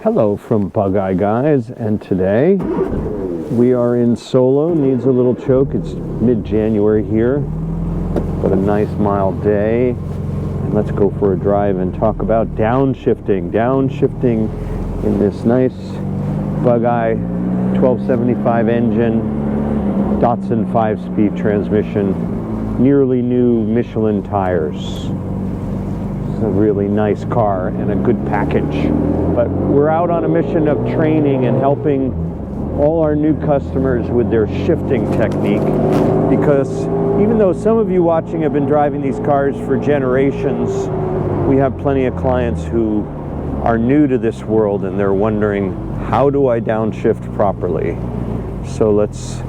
Hello from Bugeyeguys, and today we are in Solo. Needs a little choke. It's mid-January here, but a nice mild day. And let's go for a drive and talk about downshifting. Downshifting in this nice Bugeye 1275 engine, Datsun 5-speed transmission, nearly new Michelin tires. A really nice car and a good package. But we're out on a mission of training and helping all our new customers with their shifting technique, because even though some of you watching have been driving these cars for generations, we have plenty of clients who are new to this world and they're wondering, how do I downshift properly? So let's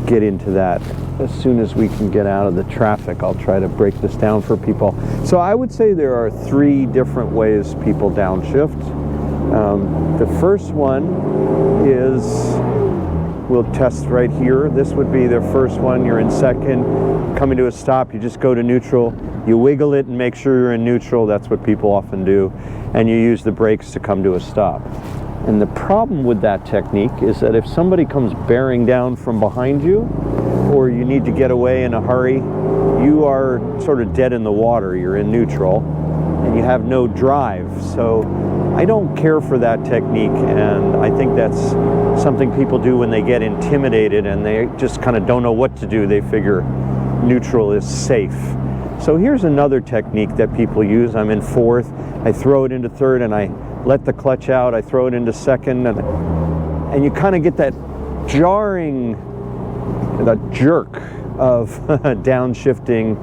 get into that. As soon as we can get out of the traffic, I'll try to break this down for people. So I would say there are three different ways people downshift. The first one is, we'll test right here. This would be the first one. You're in second, coming to a stop, you just go to neutral, you wiggle it and make sure you're in neutral. That's what people often do. And you use the brakes to come to a stop. And the problem with that technique is that if somebody comes bearing down from behind you, or you need to get away in a hurry, you are sort of dead in the water. You're in neutral and you have no drive. So I don't care for that technique, and I think that's something people do when they get intimidated and they just kind of don't know what to do. They figure neutral is safe. So here's another technique that people use. I'm in fourth, I throw it into third and I let the clutch out, I throw it into second, and you kind of get that jarring, the jerk of downshifting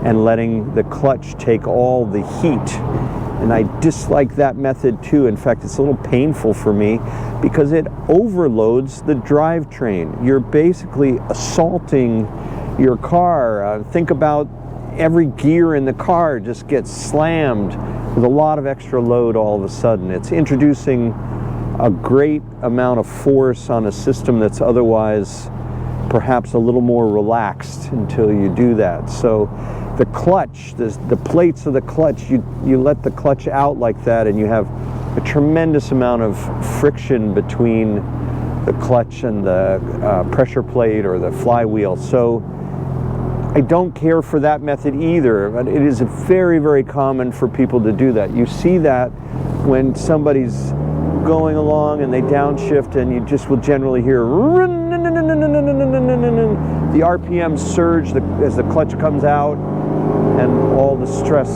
and letting the clutch take all the heat. And I dislike that method too. In fact, it's a little painful for me because it overloads the drivetrain. You're basically assaulting your car. Think about every gear in the car just gets slammed with a lot of extra load all of a sudden. It's introducing a great amount of force on a system that's otherwise perhaps a little more relaxed until you do that. So the clutch, the plates of the clutch, you let the clutch out like that and you have a tremendous amount of friction between the clutch and the pressure plate or the flywheel. So I don't care for that method either, but it is very, very common for people to do that. You see that when somebody's going along and they downshift, and you just will generally hear the RPM surge as the clutch comes out, and all the stress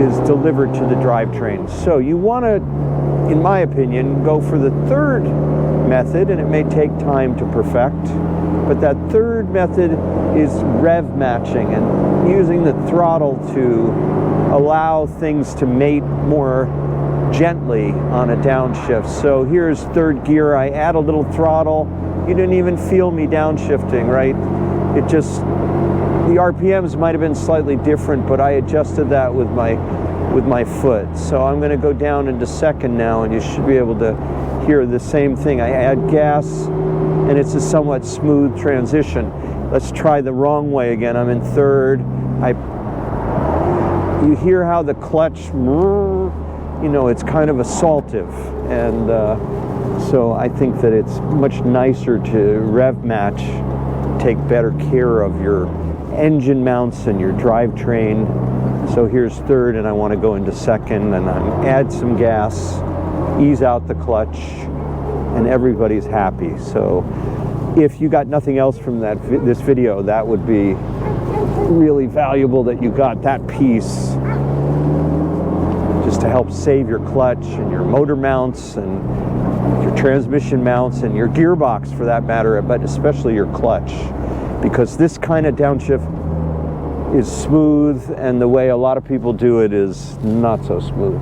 is delivered to the drivetrain. So you want to, in my opinion, go for the third method, and it may take time to perfect, but that third method is rev matching and using the throttle to allow things to mate more gently on a downshift. So here's third gear, I add a little throttle. You didn't even feel me downshifting, right? It just, the RPMs might have been slightly different, but I adjusted that with my foot. So I'm going to go down into second now, and you should be able to hear the same thing. I add gas, and it's a somewhat smooth transition. Let's try the wrong way again. I'm in third. You hear how the clutch, you know, it's kind of assaultive, and so I think that it's much nicer to rev match, take better care of your engine mounts and your drivetrain. So here's third, and I want to go into second, and I add some gas, ease out the clutch, and everybody's happy. So if you got nothing else from this video, that would be really valuable, that you got that piece just to help save your clutch and your motor mounts and your transmission mounts and your gearbox for that matter, but especially your clutch, because this kind of downshift is smooth and the way a lot of people do it is not so smooth.